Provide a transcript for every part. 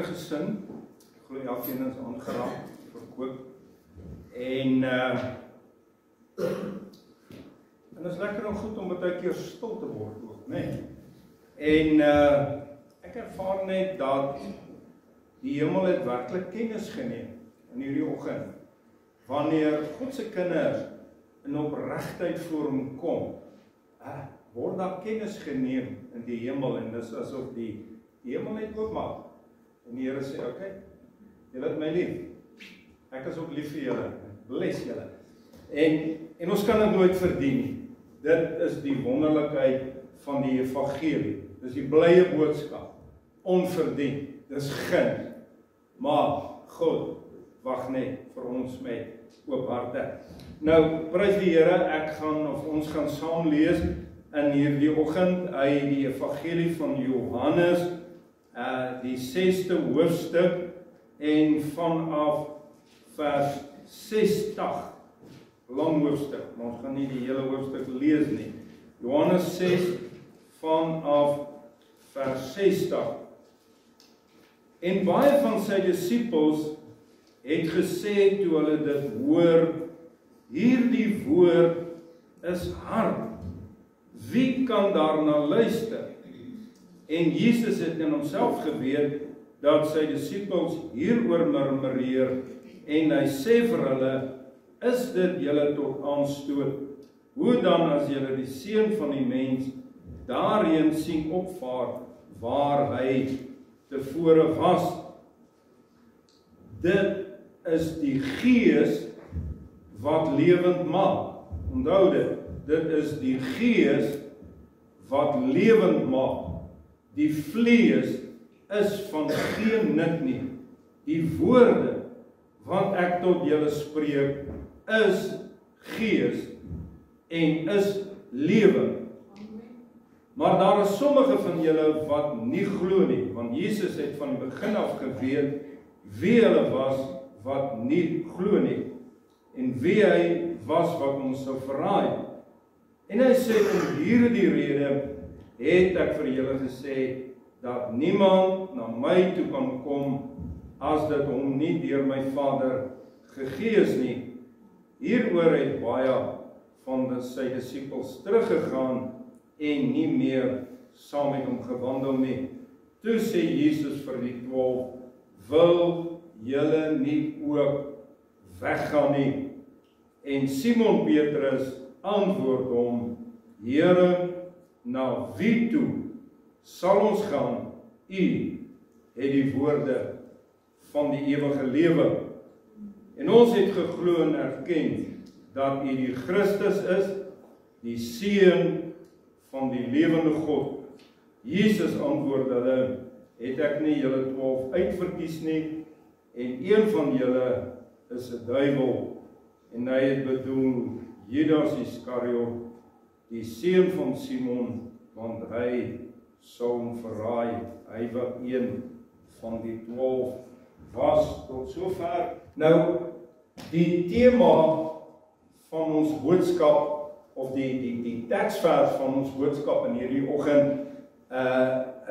gesin. Ek glo elkeen is aangeraak, verkoop. En dit is lekker en goed om baie keer stil te word ook, né? En ek ervaar net dat die hemel het werklik kennis geneem in hierdie oggend. Wanneer God se kinders in opregtheid voor hom kom, word daar kennis geneem in die hemel, en dis asof die hemel net oopmaak. En die Here sê, okay, julle het my lief. Ek is ook lief vir julle. Bless julle. En ons kan dit nooit verdien nie. Dit is die wonderlikheid van die evangelie. Dis die blye boodskap. Onverdien. Dis guns. Maar God wag net vir ons met oop harte. Nou, prys die Here, ons gaan saam lees in hierdie oggend uit die evangelie van Johannes, die 6de hoofstuk, en vanaf vers 60, lang hoofstuk, maar ons gaan nie die hele hoofstuk lees nie. Johannes 6 vanaf vers 60. En baie van sy disippels het gesê toe hulle dit hoor, hierdie woord is hard. Wie kan daarna luister? En Jesus het in homself geweet dat sy disippels hieroor murmureer, en hy sê vir hulle, is dit julle tot aanstoot? Hoe dan as julle die seun van die mens daarheen sien opvaar waar hy tevore was? Dit is die Gees wat lewend maak. Onthou dit is die Gees wat lewend maak. Die vlees is van geen nut nie. Die woorde wat ek tot julle spreek is Gees en is lewe. Maar daar is sommige van julle wat nie glo nie, want Jesus het van die begin af geweet wie hulle was wat nie glo nie, en wie hy was wat ons sou verraai. En hy sê, om hierdie rede het ek vir julle gesê, dat niemand na my toe kan kom, as dit hom nie deur my Vader gegee is nie. Hieroor het baie van sy disippels teruggegaan, en nie meer saam met hom gewandel nie. Toe sê Jesus vir die 12, wil julle nie ook weggaan nie? En Simon Petrus antwoord hom, Here, na wie toe sal ons gaan? U het die woorde van die ewige lewe. En ons het geglo en erken dat u die Christus is, die Seun van die lewende God. Jesus antwoord hulle, het ek nie julle 12 uitverkies nie, en een van julle is 'n duiwel, en hy het bedoel Judas Iskariot, die seun van Simon, want hy sou hom verraai, hy wat een van die 12 was. Tot sover. Nou, die tema van ons boodskap, of die teksvers van ons boodskap in hierdie oggend,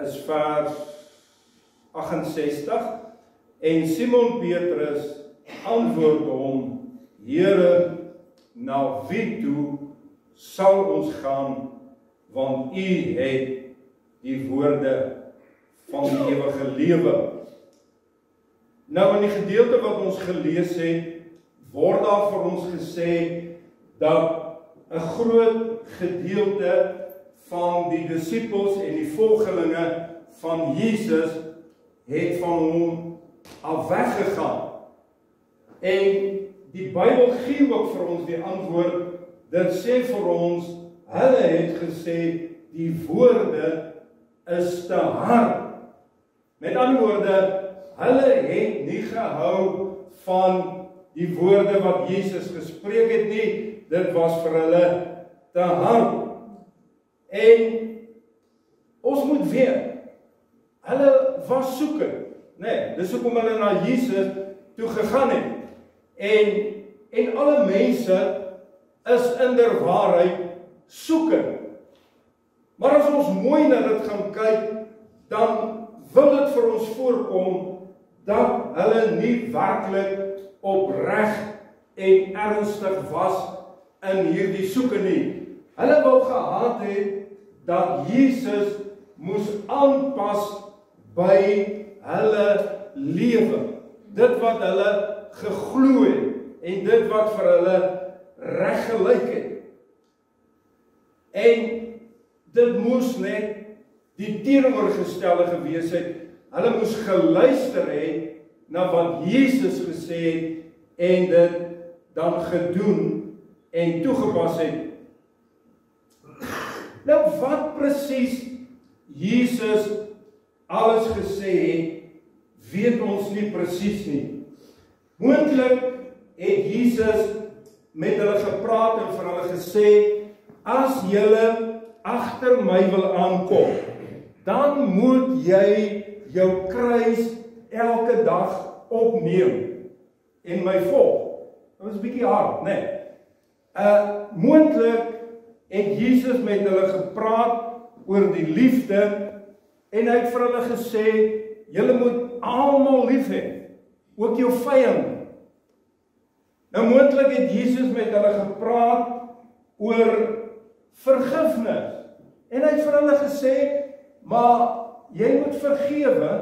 is vers 68, en Simon Petrus antwoord hom, Here, na wie toe sal ons gaan, want u het die woorde van die ewige lewe. Nou in die gedeelte wat ons gelees het, word daar vir ons gesê dat 'n groot gedeelte van die disippels en die volgelinge van Jesus het van hom af weggegaan. En die Bybel gee ook vir ons die antwoord, dit sê vir ons, hulle het gesê, die woorde is te hard. Met ander woorde, hulle het nie gehou van die woorde wat Jesus gespreek het nie, dit was vir hulle te hard. En ons moet weet, hulle was soekend, nee, dis hoekom hulle na Jesus toe gegaan het. En alle mense is inderwaarheid soekend. Maar as ons mooi na dit gaan kyk, dan wil dit vir ons voorkom dat hulle nie werklik opreg en ernstig was in hierdie soeke nie. Hulle wou gehad het dat Jesus moes aanpas by hulle lewe. Dit wat hulle geglo het en dit wat vir hulle reg gelyk het. En dit moes net die teenoorgestelde gewees het. Hulle moes geluister het na wat Jesus gesê het en dit dan gedoen en toegepas het. Nou wat presies Jesus alles gesê het, weet ons nie presies nie. Moontlik het Jesus met hulle gepraat en vir hulle gesê, as julle agter my wil aankom, dan moet jy jou kruis elke dag opneem en my volg. Dit was 'n bietjie hard, né? Moontlik het Jesus met hulle gepraat oor die liefde en hy het vir hulle gesê, julle moet almal lief hê, ook jou vyand. Nou moontlik het Jesus met hulle gepraat oor vergifnis en hy het vir hulle gesê, maar jy moet vergewe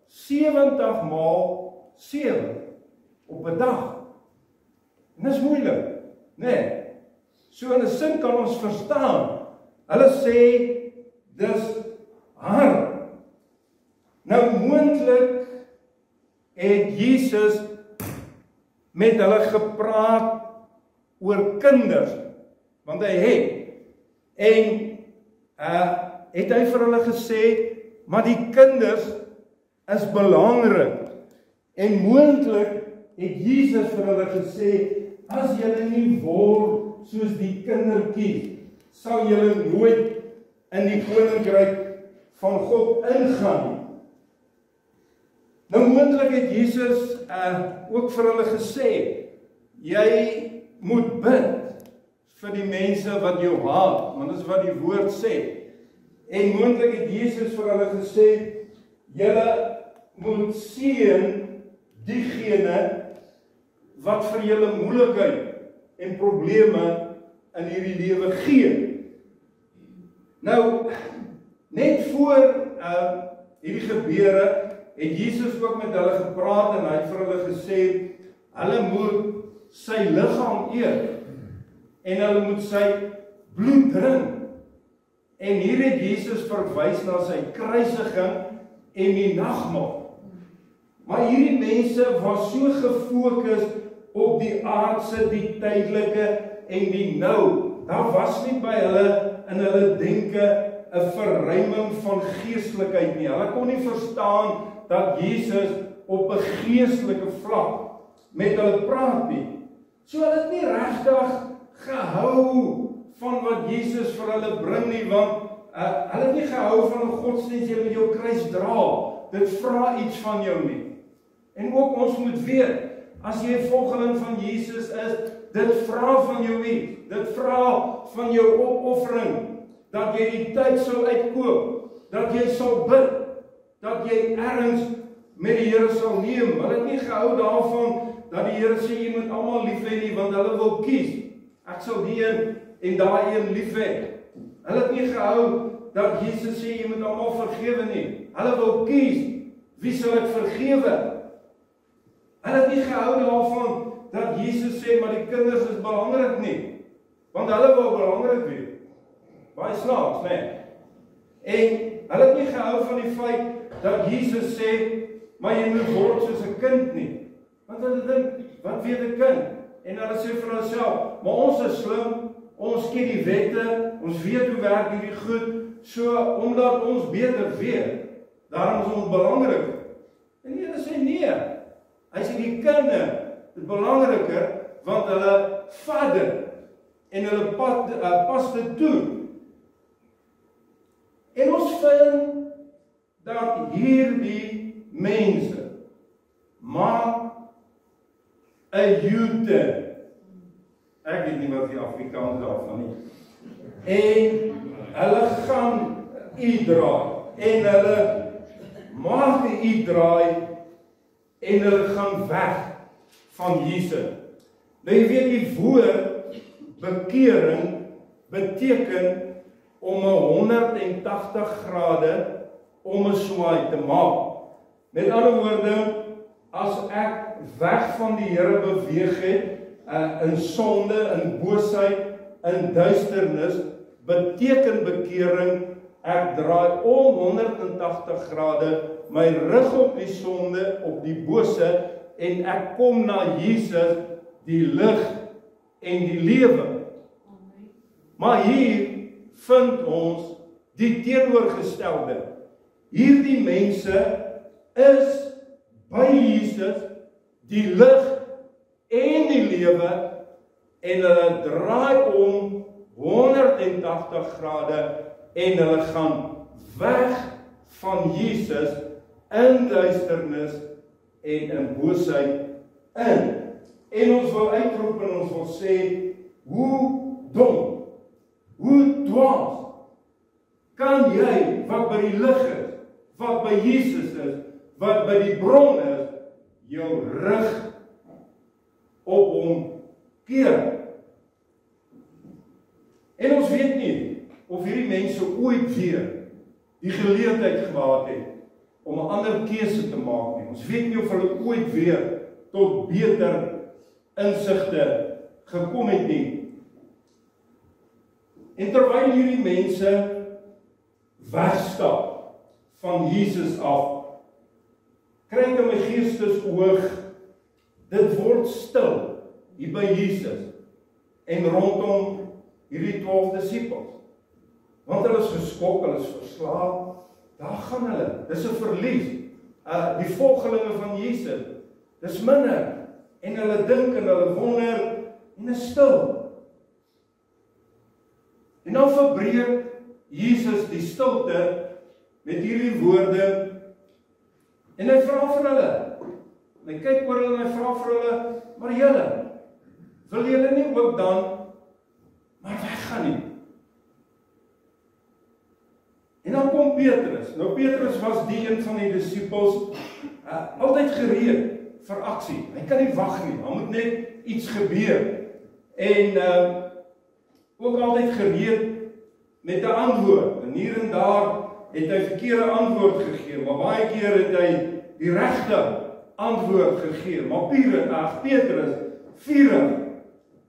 70 maal 7 op 'n dag. En dis moeilik, né? So in 'n sin kan ons verstaan. Hulle sê dis hard. Nou moontlik het Jesus met hulle gepraat oor kinders, want hy het. En het hy vir hulle gesê, maar die kinders is belangrik. En moontlik het Jesus vir hulle gesê, as julle nie word soos die kindertjies, sal julle nooit in die koninkryk van God ingaan nie. Nou moontlik het Jesus ook vir hulle gesê, jy moet bid vir die mense wat jou haat, want dit is wat die woord sê. En moontlik het Jesus vir hulle gesê, julle moet seën diegene wat vir julle moeilikheid en probleme in hierdie lewe gee. Nou, net voor hierdie gebeure het Jesus ook met hulle gepraat en hy het vir hulle gesê, hulle moet sy liggaam eet en hulle moet sy bloed drink. En hier het Jesus verwys na sy kruisiging en die nagmaal. Maar hierdie mense was so gefokus op die aardse, die tydelike en die nou. Daar was nie by hulle in hulle denke 'n verruiming van geestelikheid nie. Hulle kon nie verstaan dat Jesus op 'n geestelike vlak met hulle praat nie. So hulle het nie regtig gehou van wat Jesus vir hulle bring nie, want hulle het nie gehou van 'n godsdienst jy met jou kruis dra. Dit vra iets van jou nie. En ook ons moet weet, as jy 'n volgeling van Jesus is, dit vra van jou iets. Dit vra van jou opoffering, dat jy die tyd sal uitkoop, dat jy sal bid, dat jy ergens met die Here sal neem. Hulle het nie gehou daarvan dat die Here sê jy moet almal lief hê nie, want hulle wil kies. Ek sal die een en daai een lief hê. Hulle het nie gehou dat Jesus sê jy moet almal vergewe nie. Hulle wil kies, wie sal ek vergewe? Hulle het nie gehou daarvan dat Jesus sê, maar die kinders is belangrik nie. Want hulle wil belangrik wees. Baie snaaks, né? En hulle het nie gehou van die feit dat Jesus sê, maar jy moet word soos 'n kind nie. Want hulle dink, wat weet 'n kind? En hulle sê vir hulself, maar ons is slim, ons ken die wette, ons weet hoe werk hierdie goed, so omdat ons beter weet, daarom is ons belangrik. En die Here sê nee. Hy sê die kinders is belangriker, want hulle vader en hulle pas dit toe. En ons vind dat hierdie mense maak 'n U-turn. Ek weet nie wat die Afrikaans daarvan nie. En hulle gaan U-draai en hulle maak die U-draai en hulle gaan weg van Jesus. Nou jy weet die woord bekering beteken om 180 grade om 'n swaai te maak. Met ander woorde, as ek weg van die Here beweeg het, in sonde, in boosheid, in duisternis, beteken bekering, ek draai om 180 grade, my rug op die sonde, op die bose, en ek kom na Jesus, die lig en die lewe. Maar hier vind ons die teenoorgestelde. Hierdie mense is by Jesus, die lig en die lewe, en hulle draai om 180 grade en hulle gaan weg van Jesus in duisternis en in boosheid in. En ons wil uitroep en ons wil sê, hoe dom, hoe dwaas kan jy wat by die lig is, wat by Jesus is, wat by die bron is, jou rug op hom keer. En ons weet nie of hierdie mense ooit weer die geleentheid gehad het om 'n ander keuse te maak nie. Ons weet nie of hulle ooit weer tot beter insigte gekom het nie. En terwyl hierdie mense wegstap van Jesus af, kry ek in my geestesoog, dit word stil hier by Jesus en rondom hierdie 12 disippels. Want hulle is geskok, hulle is verslaaf, daar gaan hulle, dis 'n verlies. Die volgelinge van Jesus, dis minder, en hulle dink en hulle wonder, en is stil. En dan verbreek Jesus die stilte met hierdie woorde, en hy vra vir hulle, en hy kyk oor hulle en hy vra vir hulle, maar julle, wil julle nie ook dan maar weggaan nie? En dan kom Petrus. Nou Petrus was die een van die disippels, altyd gereed vir aksie. Hy kan nie wag nie, daar moet net iets gebeur. En ook altyd gereed met 'n antwoord. En hier en daar het hy verkeerde antwoord gegee, maar baie keer het hy die regte antwoord gegee. Maar Petrus vurig.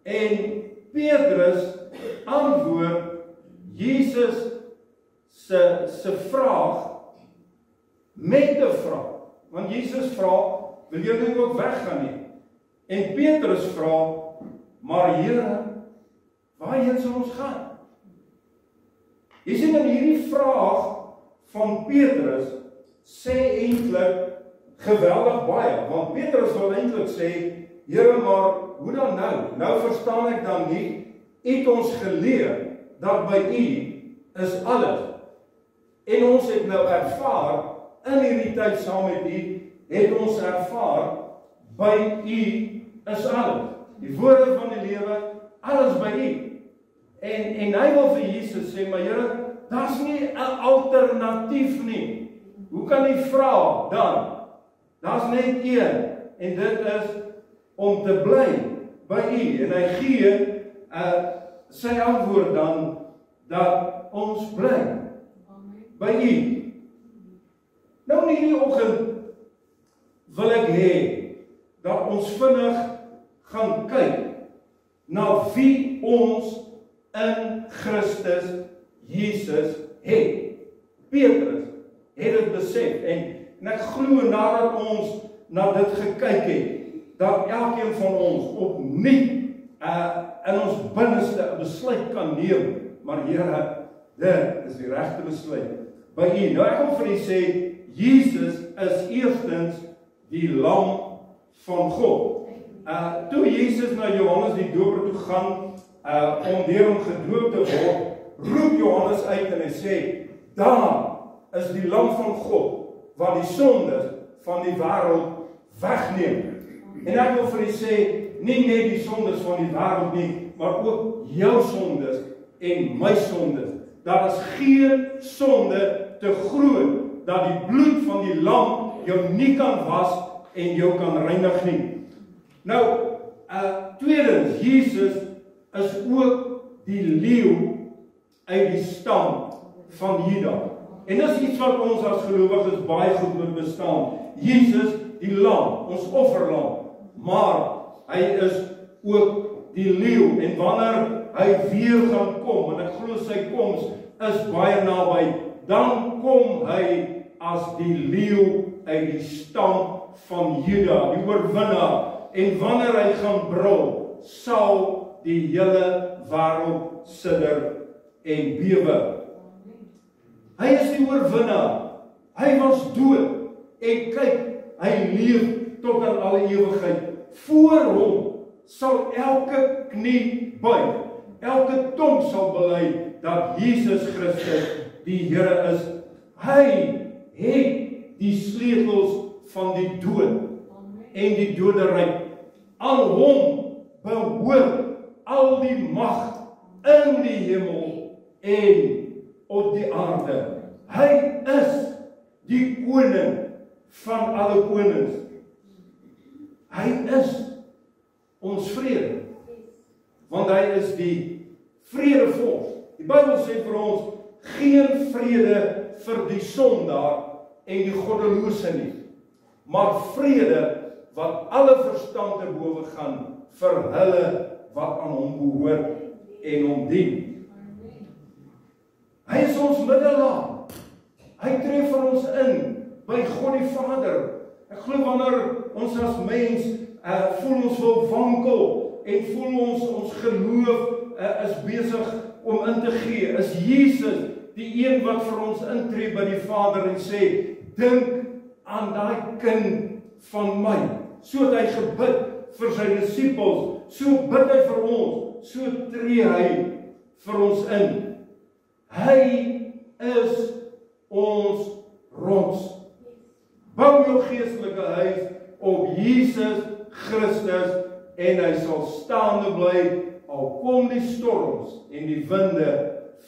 En Petrus antwoord Jesus se vraag met 'n vraag. Want Jesus vra, wil julle ook weggaan nie? En Petrus vra, maar Here, waarheen sal ons gaan? Jy sien in hierdie vraag van Petrus sê eintlik geweldig baie, want Petrus wil eintlik sê, Here, maar hoe dan nou? Nou verstaan ek dan nie, U het ons geleer dat by U is alles. En ons het nou ervaar, in hierdie tyd saam met U, het ons ervaar, by U is alles. Die woorde van die lewe, alles by U. En hy wil vir Jesus sê, maar Here, daar's nie 'n alternatief nie. Hoe kan U vra dan? Daar's net een, en dit is om te bly by U. En hy gee sy antwoord dan, dat ons bly by U. Nou in hierdie oggend wil ek hê dat ons vinnig gaan kyk na wie ons in Christus Jesus het. Petrus het dit besef en ek glo nadat ons na dit gekyk het, dat elkeen van ons opnuut in ons binneste 'n besluit kan neem, maar Here, dit is die regte besluit by U. Nou ek wil vir U sê, Jesus is eerstens die lam van God. Toe Jesus na Johannes die Doper toe gaan, om deur hom gedoop te word, roep Johannes uit en hy sê, daar is die lam van God, wat die sondes van die wêreld wegneem. En ek wil vir U sê, nie net die sondes van die wêreld nie, maar ook jou sondes en my sondes. Daar is geen sonde te groot, dat die bloed van die lam jou nie kan was en jou kan reinig nie. Nou, tweedens, Jesus is ook die leeu uit die stam van Juda. En dis iets wat ons as gelowiges baie goed moet bestaan. Jesus, die lam, ons offerlam, maar hy is ook die leeu. En wanneer hy weer gaan kom, en ek glo sy koms is baie naby, dan kom hy as die leeu uit die stam van Juda, die oorwinnaar. En wanneer hy gaan brul, sal die hele wêreld sidder en bewe. Hy is die oorwinnaar. Hy was dood en kyk, hy leef tot in alle ewigheid. Voor hom sal elke knie buig, elke tong sal bely dat Jesus Christus die Here is. Hy het die sleutels van die dood en die doderyk. Aan hom behoort al die mag in die hemel en op die aarde. Hy is die koning van alle konings. Hy is ons vrede, want hy is die vredevors. Die Bybel sê vir ons, geen vrede vir die sondaar en die goddelose nie, maar vrede wat alle verstand te bowe gaan vir hulle wat aan hom behoort en hom dien. Hy is ons middelaar. Hy tree vir ons in by God die Vader. Ek glo wanneer ons as mens voel ons wil wankel en voel ons geloof is besig om in te gee, is Jesus die een wat vir ons intree by die Vader en sê, dink aan daai kind van my. So het hy gebid vir sy disippels, so bid hy vir ons, so tree hy vir ons in. Hy is ons rots. Bou jou geestelike huis op Jesus Christus en hy sal staande bly al kom die storms en die winde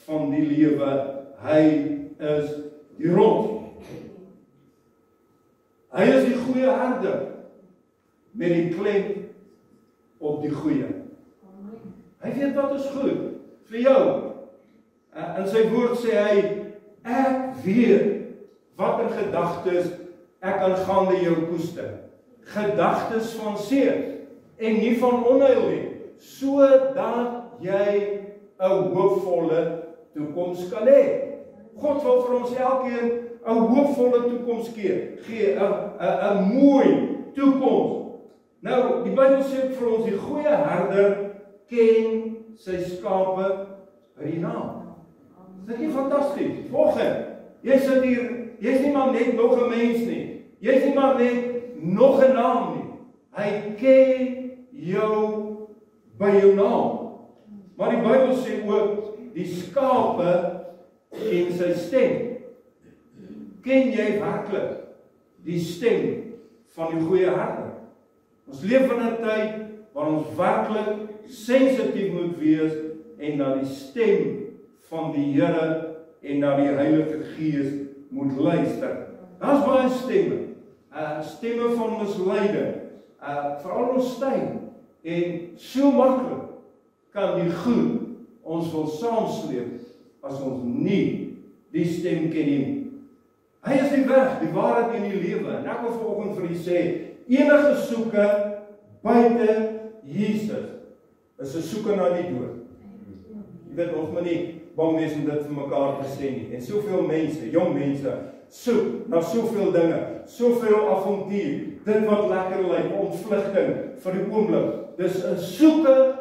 van die lewe. Hy is die rots. Hy is die goeie herder met die klem op die goeie. Hy weet wat is goed vir jou. In sy woord sê hy, ek weet watter gedagtes ek aangaande jou koester. Gedagtes van seën en nie van onheil nie, sodat jy 'n hoopvolle toekoms kan hê. God wil vir ons elkeen 'n hoopvolle toekoms gee, 'n mooi toekoms. Nou, die Bybel sê vir ons, die goeie herder ken sy skape by die naam. Is dit nie fantasties? Volgende, jy sit hier, jy is nie maar net nog 'n mens nie. Jy is nie maar net nog 'n naam nie. Hy ken jou by jou naam. Maar die Bybel sê ook, die skape ken sy stem. Ken jy werklik die stem van die goeie herder? Ons leef in 'n tyd waar ons werklik sensitief moet wees en na die stem van die Here en na die Heilige Gees moet luister. Daar's baie stemme. Stemme van misleiding, veral ons tyd. En so maklik kan die goed ons wil saamsleep as ons nie die stem ken nie. Hy is die weg, die waarheid en die lewe. En ek wil vanoggend vir u sê, enige soeke buite Jesus is 'n soeke na die dood. Jy weet, ons moet nie bang wees om dit vir mekaar te sê nie. En soveel mense, jong mense, soek na soveel dinge, soveel avontuur, dit wat lekker lyk, ontvlugting vir die oomblik. Dis 'n soeke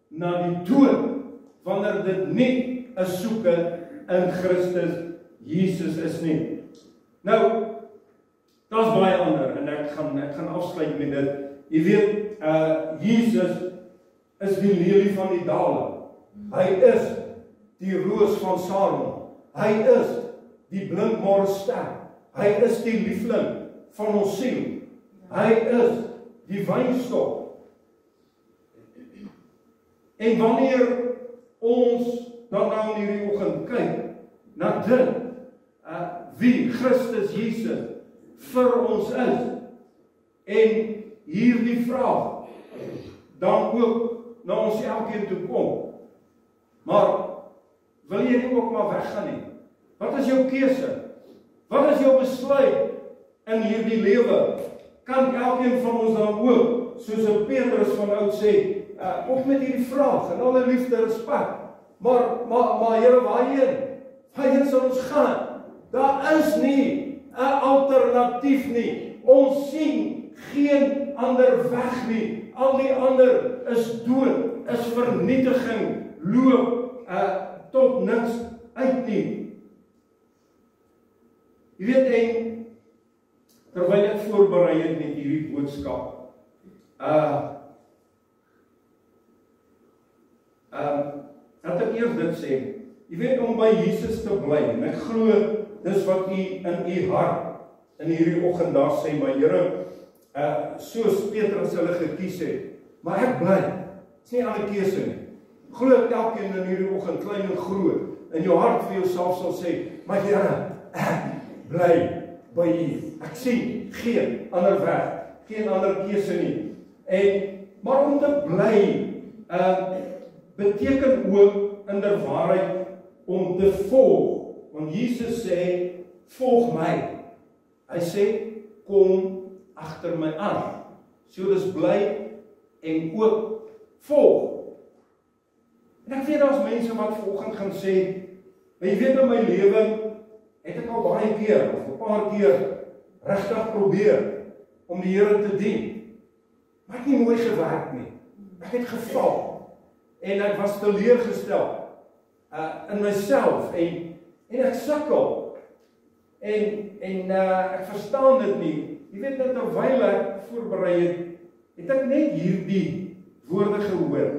na die dood, wanneer dit nie 'n soeke in Christus Jesus is nie. Nou, daar's baie ander, en ek gaan afsluit met dit. Jy weet, Jesus is die lelie van die dale. Hy is die roos van Saron. Hy is die blinkbare ster. Hy is die liefling van ons siel. Hy is die wynstok. En wanneer ons dan nou in hierdie oggend kyk na dit, wie Christus Jesus vir ons is, En hierdie vraag dan ook na ons elkeen toe kom. Maar wil jy nie ook maar weggaan nie? Wat is jou keuse? Wat is jou besluit in hierdie lewe? Kan elkeen van ons dan ook, soos Petrus van oud sê, op met hierdie vraag, in alle liefde respek, maar Here, waarheen? Waarheen sal ons gaan? Daar is nie 'n alternatief nie. Ons sien geen ander weg nie. Al die ander is dood, is vernietiging, loop tot niks uit nie. Jy weet, en terwyl ek voorberei het met hierdie boodskap, dat ek eers dit sê, jy weet, om by Jesus te bly, en ek glo, dis wat u in u hart, in hierdie oggend daar sê, my Here, soos Petrus hulle gekies het, maar ek bly, is nie alle keuse nie, glo ek elkeen in hierdie oggend, klein en groot, in jou hart vir jouself sal sê, my Here, ek bly by u, ek sien geen ander weg, geen ander keuse nie, maar om te bly, beteken ook inderwaarheid om te volg, want Jesus sê, volg my, hy sê, kom agter my aan, so dis bly en ook volg. En ek weet daar's mense wat vanoggend gaan sê, maar jy weet in my lewe, het ek al baie keer, of 'n paar keer, regtig probeer, om die Here te dien, maar het nie mooi gewerk nie, ek het geval, en ek was teleurgestel, in myself, en ek sukkel, en ek verstaan dit nie, jy weet dat terwyl ek voorberei het ek net hierdie woorde gehoor,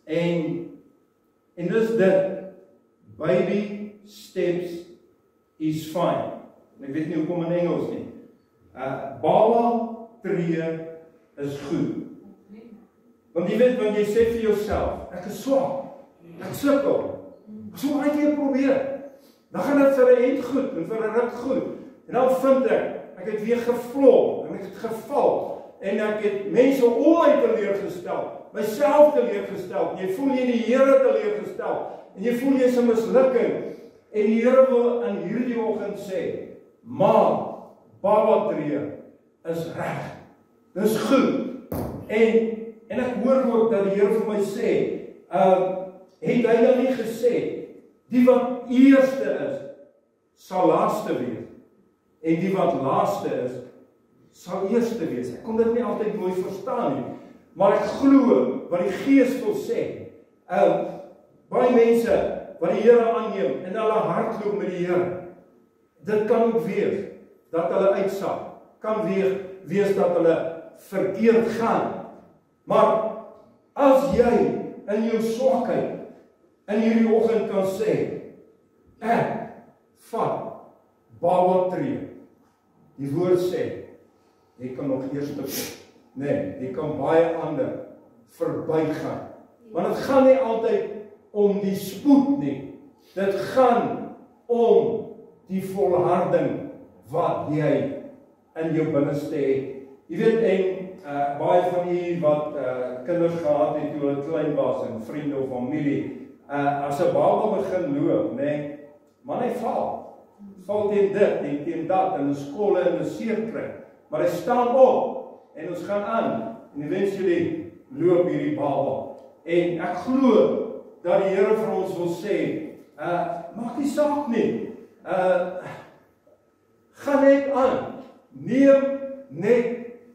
en dis dit, baby steps is fine, en ek weet nie hoekom in Engels nie, baba tree is goed, want jy weet, want jy sê vir jouself, ek is swak, ek sukkel, so baie keer probeer, dan gaan dit vir 'n end goed, en vir 'n ruk goed, en dan vind ek het weer gevlop, en ek het geval, en ek het mense om my teleurgestel, myself teleurgestel, en jy voel jy die Here teleurgestel, en jy voel jy's 'n mislukking, en die Here wil in hierdie oggend sê, maar, baba tree is reg, dis goed, en ek hoor ook dat die Here vir my sê, het hy dan nie gesê, die wat eerste is, sal laaste wees, en die wat laaste is, sal eerste wees. Ek kon dit nie altyd mooi verstaan nie, maar ek glo wat die Gees wil sê, baie mense wat die Here aanneem, en hulle hardloop met die Here, dit kan ook wees, dat hulle uitsak, kan wees dat hulle verkeerd gaan, maar as jy in jou swakheid in hierdie oggend kan sê, ek vat baba tree, die woord sê, jy kan nog eerste kom, nee, jy kan baie ander verbygaan, want het gaan nie altyd om die spoed nie, dit gaan om die volharding wat jy in jou binneste het. Jy weet, en baie van die wat kinders gehad het toe hulle klein was, en vriende of familie, as 'n baba begin loop, nee, maar hy val teen dit, en teen dat, in die skole en die seer kry, maar hy staan op, en ons gaan aan, en eventually loop hierdie baba, en ek glo, dat die Here vir ons wil sê, maak nie saak nie, gaan net aan, neem net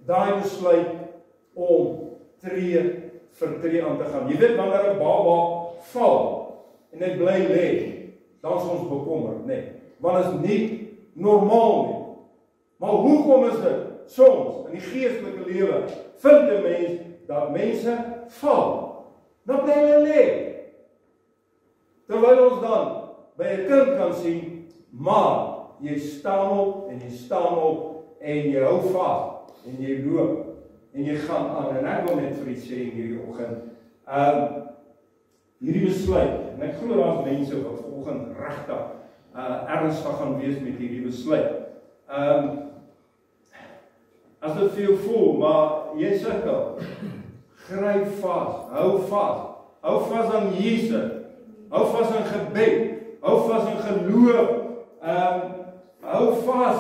daai besluit om tree vir tree aan te gaan. Jy weet, wanneer 'n baba val, en hy bly lê, dan is ons bekommerd, nee, want is nie normaal nie, maar hoekom is dit? Soms, in die geestelike lewe, vind 'n mens, dat mense val, dan bly hulle lê, terwyl ons dan by 'n kind kan sien, maar jy staan op, en jy staan op, en jy hou vas, en jy loop, en jy gaan aan, en ek wil net vir u sê hierdie oggend, hierdie besluit, en ek glo daar's mense wat vanoggend regtig ernstig gaan wees met hierdie besluit, As dit vir jou voel, maar jy sukkel, gryp vas, hou vas. Hou vas aan Jesus. Hou vas aan gebed. Hou vas aan geloof. Hou vas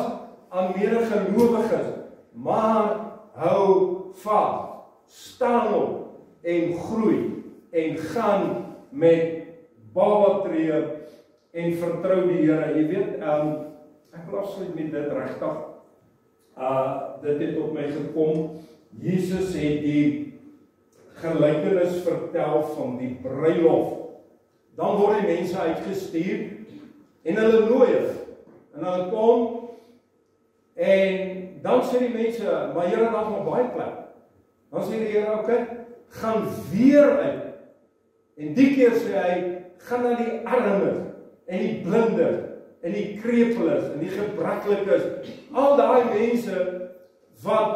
aan medegelowiges. Maar hou vas. Staan op en groei en gaan met babatree en vertrou die Here. Jy weet, ek wil afsluit met dit regtig. Dit het op my gekom. Jesus het die gelykenis vertel van die bruilof. Dan word die mense uitgestuur en hulle nooi en hulle kom en dan sê die mense, maar Here, daar's nog baie plek. Dan sê die Here, okay, gaan weer uit. En die keer sê hy, gaan na die armes en die blindes en die krepeles en die gebreklikes. Al daai mense wat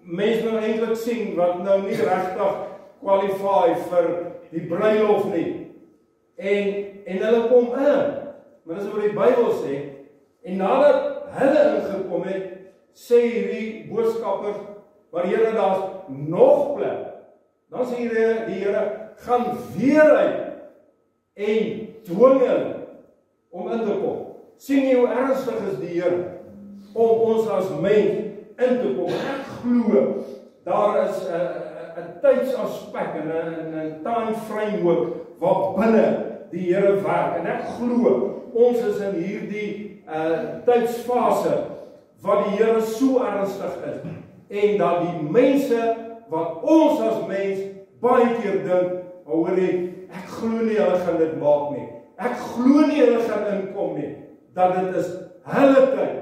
mense nou eintlik sien, wat nou nie regtig qualify vir die bruilof nie. En hulle kom in. Maar dis wat die Bybel sê. En nadat hulle ingekom het, sê hierdie boodskappers, maar Here, daar's nog plek. Dan sê die Here, gaan weer uit en dwing hulle om in te kom. Sien jy hoe ernstig is die Here om ons as mens in te kom? Ek glo, daar is 'n tydsaspek en 'n time framework wat binne die Here werk. En ek glo, ons is in hierdie tydsfase wat die Here so ernstig is. En dat die mense wat ons as mens baie keer dink, hoor jy, ek glo nie hulle gaan dit maak nie. Ek glo nie hulle gaan inkom nie. Dat dit is hulle tyd.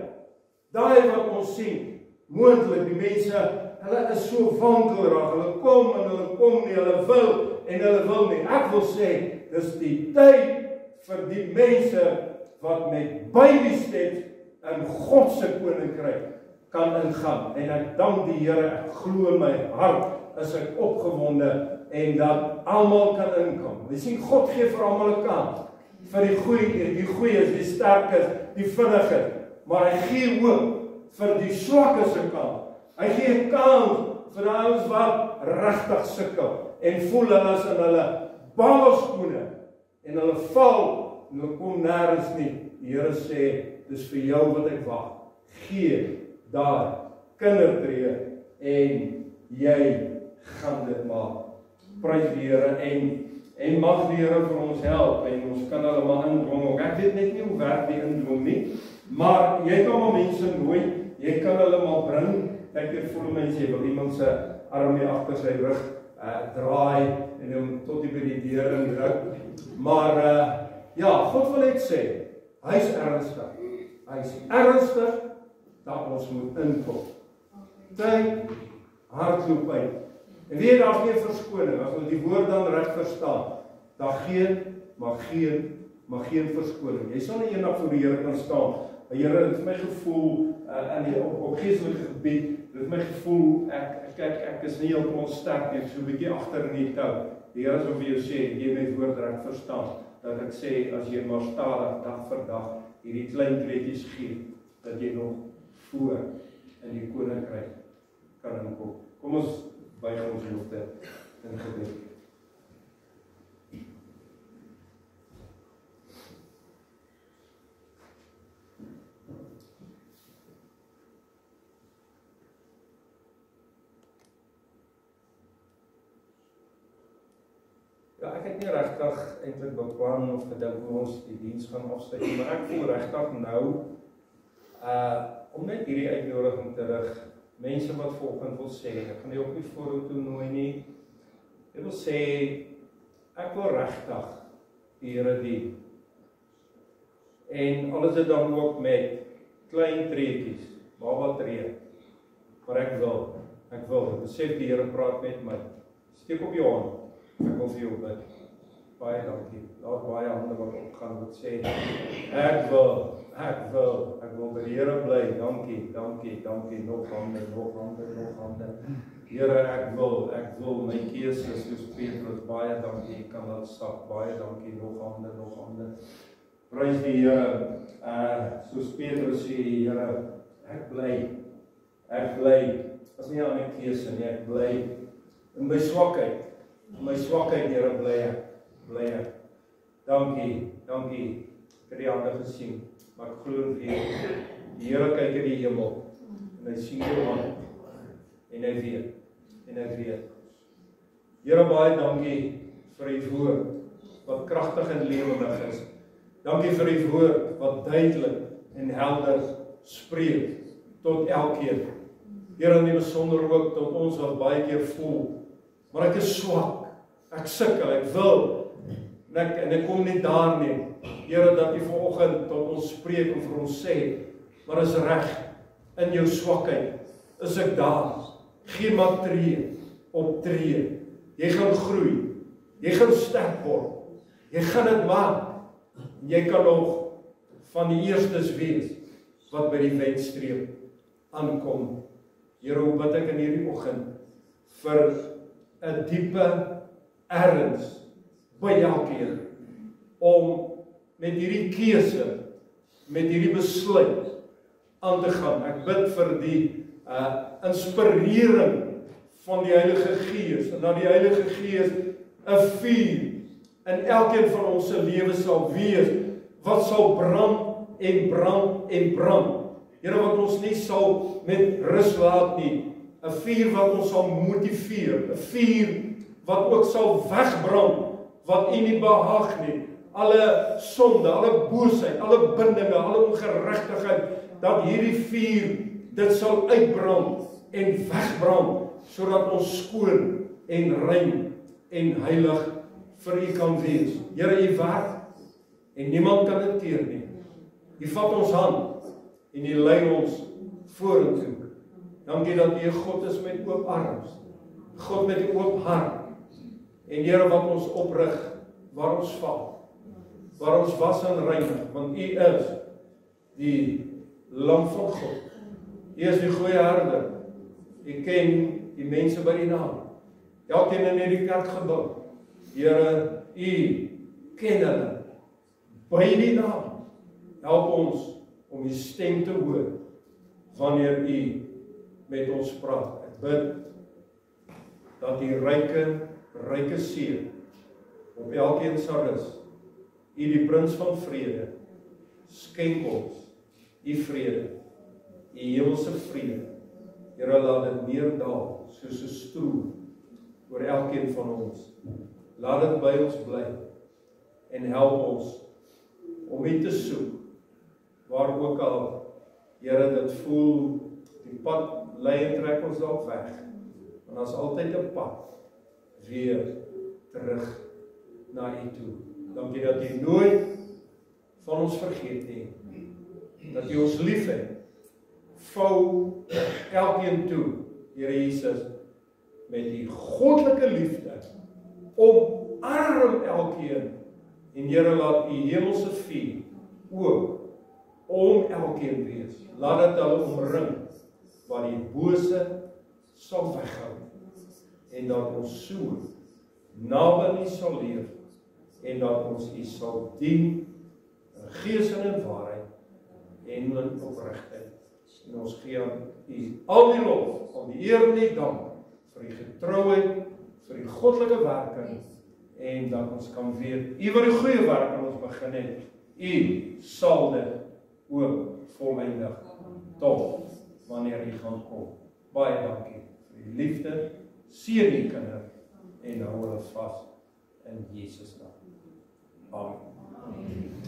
Daai wat ons sien, moontlik die mense, hulle is so wankelrig, hulle kom en hulle kom nie, hulle wil en hulle wil nie. Ek wil sê, dis die tyd vir die mense wat met baby steps in God se koninkryk kan ingaan. En ek dank die Here, ek glo in my hart, is ek opgewonde en dat almal kan inkom. Jy sien, God gee vir almal 'n kans. Vir die goeies, die sterkes, die vinniges, maar hy gee ook vir die swakkes 'n kans. Hy gee 'n kans vir ouens wat regtig sukkel en voel hulle is in hulle babaskoene en hulle val en hulle kom nêrens nie. Die Here sê, dis vir jou wat ek wag. Gee daar kindertree en jy gaan dit maak. Prys die Here en mag die Here vir ons help en ons kan hulle maar indwing ook. Ek weet net nie hoe werk die indwing nie, maar jy kan maar mense nooi, jy kan hulle maar bring. Ek het voel mense, jy wil iemand se arm hier agter sy rug draai en hom tot by die deur indruk. Maar ja, God wil net sê, hy's ernstig. Hy's ernstig dat ons moet inkom. Tyd hardloop uit. En weet, daar's nie 'n verskoning, as ons die woord dan reg verstaan, daar maar geen verskoning. Jy sal nie eendag voor die Here kan staan. Here, dit is my gevoel, op geestelike gebied, dit is my gevoel, ek is nie heeltemal sterk nie, so 'n bietjie agter in die tou. Die Here sal vir jou sê, jy my woord reg verstaan, dat ek sê, as jy maar stadig, dag vir dag, hierdie klein kleetjies gee, dat jy nog voor in die koninkryk kan inkom. Kom ons buig ons hoofde in gebed. Ja, ek het nie regtig eintlik beplan of gedink hoe ons die diens gaan afsluit nie, maar ek voel regtig nou om net hierdie uitnodiging te rig. Mense wat vanoggend wil sê, ek gaan nie op die forum toe nooi nie. Ek wil sê, ek wil regtig die Here dien. En al is dit dan ook met klein treetjies, baba tree. Maar ek wil, besef die Here praat met my. Steek op jou hand, ek wil vir jou bid. Baie dankie. Daar's baie hande wat opgaan wat sê, ek wil by die Here bly. Dankie. Nog hande. Here, ek wil my keuse soos Petrus, baie dankie, kan dat stap. Baie dankie, nog hande. Prys die Here. Soos Petrus sê, Here, ek bly. Ek bly, as nie 'n ander keuse nie, ek bly in my swakheid. In my swakheid, Here, bly ek. Dankie. Ek het die hande gesien, maar ek glo weer. Die Here kyk in die hemel en hy sien jou hand en hy weet. Here, baie dankie vir die woord wat kragtig en lewendig is. Dankie vir die woord wat duidelik en helder spreek tot elkeen. Here, in die besonder ook tot ons wat baie keer voel, maar ek is swak, ek sukkel, ek wil, en ek kom nie daar nie. Here, dat U vanoggend tot ons spreek en vir ons sê, maar is reg, in jou swakheid is ek daar. Geen maar tree op tree. Jy gaan groei, jy gaan sterk word, jy gaan dit maak. Jy kan nog van die eerstes wees wat by die wedstreep aankom. Here, hoe bid ek in hierdie oggend vir 'n diepe erns by elkeen om met hierdie keuse, met hierdie besluit aan te gaan. Ek bid vir die inspirering van die Heilige Gees, en dat die Heilige Gees 'n vuur in elkeen van ons se lewe sal wees, wat sal brand en brand en brand. Here, wat ons nie sal met rus laat nie, 'n vuur wat ons sal motiveer, 'n vuur wat ook sal wegbrand, wat U nie behaag nie, alle sonde, alle boosheid, alle bindinge, alle ongeregtigheid, dat hierdie vuur dit sal uitbrand en wegbrand, sodat ons skoon en rein en heilig vir U kan wees. Here, U werk en niemand kan dit keer nie. U vat ons hand en U lei ons vorentoe. Dankie dat U 'n God is met oop arms, God met 'n oop hart. En Here, wat ons oprig, waar ons val, waar ons was en reinig, want U is die Lam van God. U is die goeie herder. U ken die mense by die naam. Elkeen in hierdie kerkgebou. Here, U ken hulle by die naam. Help ons om die stem te hoor wanneer U met ons praat. Ek bid dat die ryke seën op elkeen sal rus. U die Prins van Vrede, skenk ons U vrede, U hemelse vrede. Here, laat dit neerdaal soos 'n stroom oor elkeen van ons. Laat dit by ons bly en help ons om U te soek waar ook al, Here, dit voel die pad lei en trek ons dalk weg. En daar's altyd 'n pad weer terug na U toe. Dankie dat U nooit van ons vergeet nie. Dat U ons liefhet. Vou elkeen toe, Here Jesus, met die goddelike liefde, omarm elkeen, en Here, laat U hemelse vuur ook om elkeen wees. Laat dit hulle omring, wat die bose sal weghou, en dat ons so naby U sal leef, en dat ons U sal dien, in gees en in waarheid, en in opregtheid. En ons gee aan U al die lof, al die eer en die dank, vir die getrouheid, vir die goddelike werking, en dat ons kan weet, U wat die goeie werk aan ons begin het, U sal dit ook voleindig, tot wanneer U gaan kom. Baie dankie vir die liefde, seën die kinders, en hou hulle vas in Jesus naam. Amen.